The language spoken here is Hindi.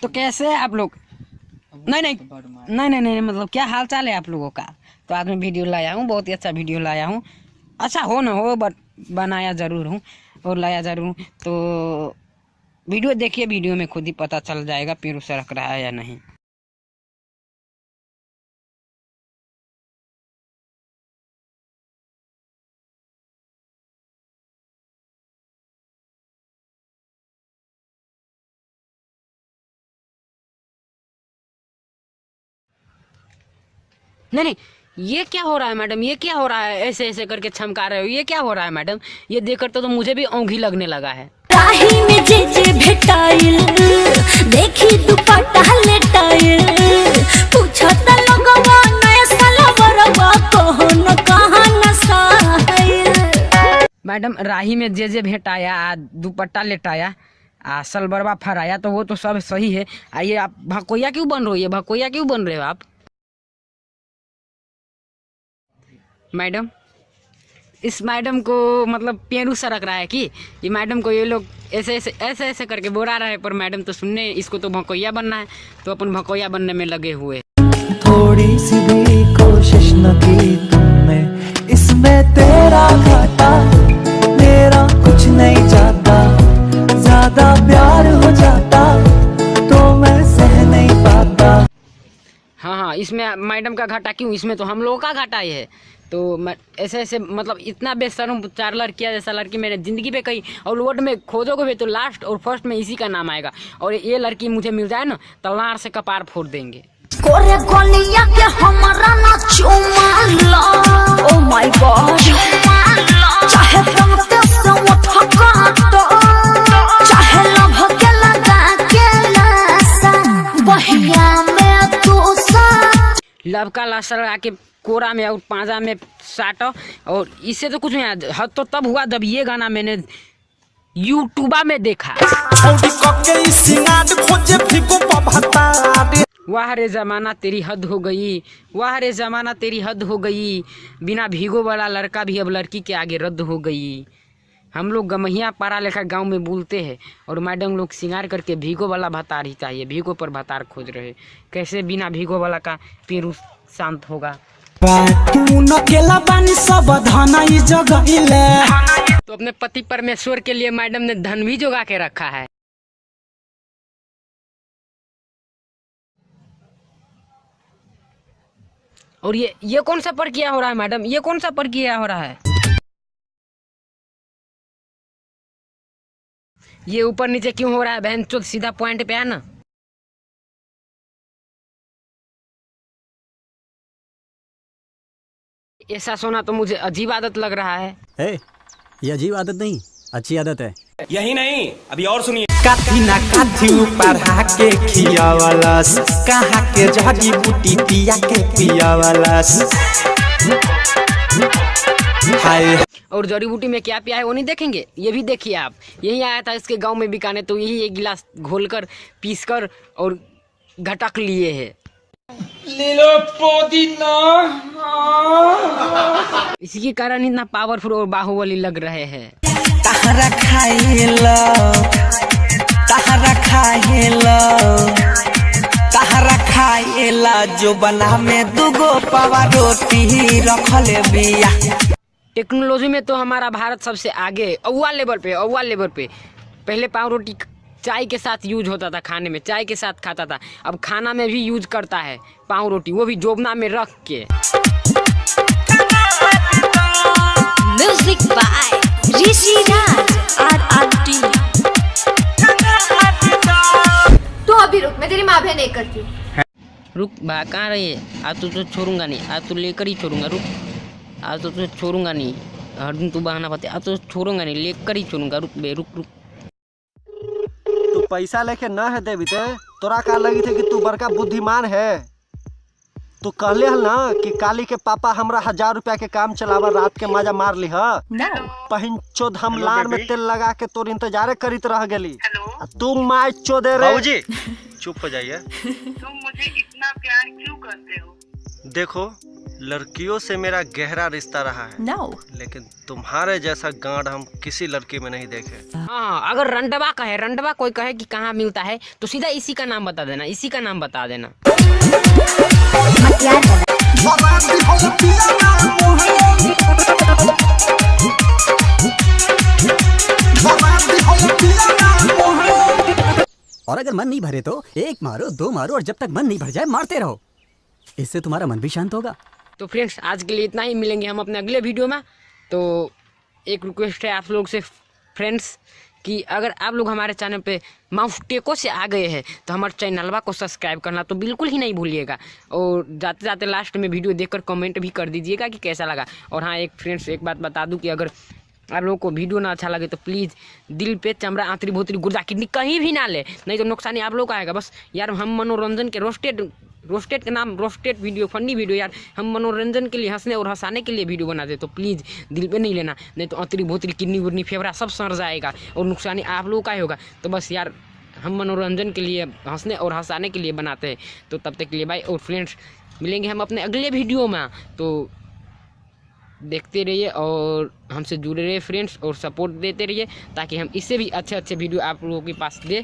तो कैसे है आप लोग? नहीं नहीं नहीं नहीं नहीं मतलब क्या हाल चाल है आप लोगों का? तो आज मैं वीडियो लाया हूँ, बहुत ही अच्छा वीडियो लाया हूँ। अच्छा हो ना हो बट बनाया ज़रूर हूँ और लाया ज़रूर हूँ। तो वीडियो देखिए, वीडियो में खुद ही पता चल जाएगा पेड़ सरक रहा है या नहीं। नहीं नहीं, ये क्या हो रहा है मैडम? ये क्या हो रहा है? ऐसे ऐसे करके छमका रहे हो, ये क्या हो रहा है मैडम? ये देखकर तो मुझे भी औंधी लगने लगा है। राही में जे भेटाइल देखी दुपट्टा लेटाइल पूछो त लोगवा नया साला बरवा कौन कहां नसाइल। मैडम राही में जे भेटाया, दुपट्टा लेटाया, सलबरवा फराया, तो वो तो सब सही है। आइए, आप भकोया क्यों बन रही है? भकोया क्यों बन रहे हो आप मैडम? इस मैडम को मतलब पेरू सरक रहा है कि ये मैडम को ये लोग ऐसे ऐसे करके बोला रहा है, पर मैडम तो सुनने, इसको तो भकोया बनना है, तो अपन भकोया बनने में लगे हुए। थोड़ी सी भी कोशिश न की तुमने, इसमें तेरा घाटा मेरा कुछ नहीं जाता, ज्यादा प्यार हो जाता तो मैं सह नहीं पाता। हाँ, इसमें मैडम का घाटा क्यों? इसमें तो हम लोगों का घाटा ही है। तो मैं ऐसे ऐसे मतलब इतना बेशर्म 4 लड़कियां जैसा लड़की मैंने जिंदगी पे कही, और रोड में खोजोगे भी तो लास्ट और फर्स्ट में इसी का नाम आएगा। और ये लड़की मुझे मिल जाए ना तो लार से कपार फोड़ देंगे। कोरे गोलिया के हमारा ना चुमा लो, ओ माय गॉड, चाहे रंगते से उठा काटो, चाहे लभ के लगा के लासा बहिया में तू सा लव का लाशा लगा के कोरा में और पांजा में साटो। और इससे तो कुछ नहीं, हद तो तब हुआ जब ये गाना मैंने यूट्यूबा में देखा। वाह रे जमाना तेरी हद हो गई, वाह रे जमाना तेरी हद हो गई, बिना भीगो वाला लड़का भी अब लड़की के आगे रद्द हो गई। हम लोग गमहिया पारा लेखा गांव में बोलते हैं, और मैडम लोग सिंगार करके भीगो वाला भतार ही चाहिए, भीगो पर भतार खोज रहे। कैसे बिना भीगो वाला का पेरू शांत होगा? तो अपने पति परमेश्वर के लिए मैडम ने धन भी जोगा के रखा है। और ये कौन सा प्रक्रिया हो रहा है मैडम? ये कौन सा प्रक्रिया हो रहा है? ये ऊपर नीचे क्यों हो रहा है बहन चोद? सीधा पॉइंट पे है ना। ऐसा सोना तो मुझे अजीब आदत लग रहा है। ये अजीब आदत नहीं, अच्छी आदत है। यही नहीं, अभी और सुनिए। काथी ना काथी पढ़ा के खिया वाला, कहाँ के जड़ी बूटी पिया के पिया वाला। और जड़ी बूटी में क्या पिया है वो नहीं देखेंगे? ये भी देखिए आप। यही आया था इसके गांव में बिकाने, तो यही एक गिलास घोलकर पीसकर और घटक लिए है। ले लो पुदीना। इसी के कारण इतना पावरफुल और बाहुबली लग रहे हैं। तहरा खाइला, तहरा खाइला, तहरा खाइला, जो बना में दुगो पावा रोटी रखले बिया। टेक्नोलॉजी में तो हमारा भारत सबसे आगे, अव्वल लेवल पे। पहले पाव रोटी चाय के साथ यूज होता था, खाने में चाय के साथ खाता था। अब खाना में भी यूज करता है पाव रोटी, वो भी जोबना में रख के। Music by Rishi Raj RRT। तू अभी रुक, मैं तेरी माँ बहन नहीं करती। रुक बा, कहाँ रही है? आज तो छोड़ूंगा नहीं, आज तो लेकर ही छोड़ूंगा। रुक, आज तो छोड़ूंगा नहीं, हर दिन तू बहाना पाते। आज तो छोड़ूंगा नहीं, लेकर ही छोड़ूंगा। रुक बे, रुक। तू पैसा लेके न है देवी ते, तोरा का लगी थे कि तू बड़का बुद्धिमान है। तू कहले हल ना कि काली के पापा हमरा 1000 रुपया के काम चलावा, रात के मजा मार ली है। पहिन चोद हम लार में तेल लगा के तोर इंतजारे करीत रह गेली। तू माय चोदे रे। बाबूजी चुप हो जाइए। तुम मुझे इतना प्यार क्यों करते हो? देखो लड़कियों से मेरा गहरा रिश्ता रहा है लेकिन तुम्हारे जैसा गांड हम किसी लड़की में नहीं देखे। हाँ, अगर रंडवा कोई कहे कि कहाँ मिलता है तो सीधा इसी का नाम बता देना, इसी का नाम बता देना। और अगर मन नहीं भरे तो एक मारो, दो मारो, और जब तक मन नहीं भर जाए मारते रहो। इससे तुम्हारा मन भी शांत होगा। तो फ्रेंड्स, आज के लिए इतना ही। मिलेंगे हम अपने अगले वीडियो में। तो एक रिक्वेस्ट है आप लोग से फ्रेंड्स कि अगर आप लोग हमारे चैनल पे माउस टेको से आ गए हैं तो हमारे चैनलवा को सब्सक्राइब करना तो बिल्कुल ही नहीं भूलिएगा। और जाते जाते लास्ट में वीडियो देखकर कमेंट भी कर दीजिएगा कि कैसा लगा। और हाँ, एक फ्रेंड्स एक बात बता दूं कि अगर आप लोगों को वीडियो ना अच्छा लगे तो प्लीज़ दिल पे चमड़ा आंतरी भोतरी गुर्दा किडनी कहीं भी ना ले, नहीं तो नुकसान आप लोग का आएगा। बस यार, हम मनोरंजन के रोस्टेड के नाम रोस्टेड वीडियो, फनी वीडियो यार, हम मनोरंजन के लिए, हंसने और हंसाने के लिए वीडियो बनाते, तो प्लीज़ दिल पे नहीं लेना, नहीं तो आंतरी भोतरी किडनी उडनी फेफड़ा सब सड़ जाएगा और नुकसान आप लोगों का ही होगा। तो बस यार, हम मनोरंजन के लिए, हंसने और हंसाने के लिए बनाते हैं। तो तब तक के लिए बाय। और फ्रेंड्स, मिलेंगे हम अपने अगले वीडियो में। तो देखते रहिए और हमसे जुड़े रहिए फ्रेंड्स, और सपोर्ट देते रहिए ताकि हम इससे भी अच्छे अच्छे वीडियो आप लोगों के पास दे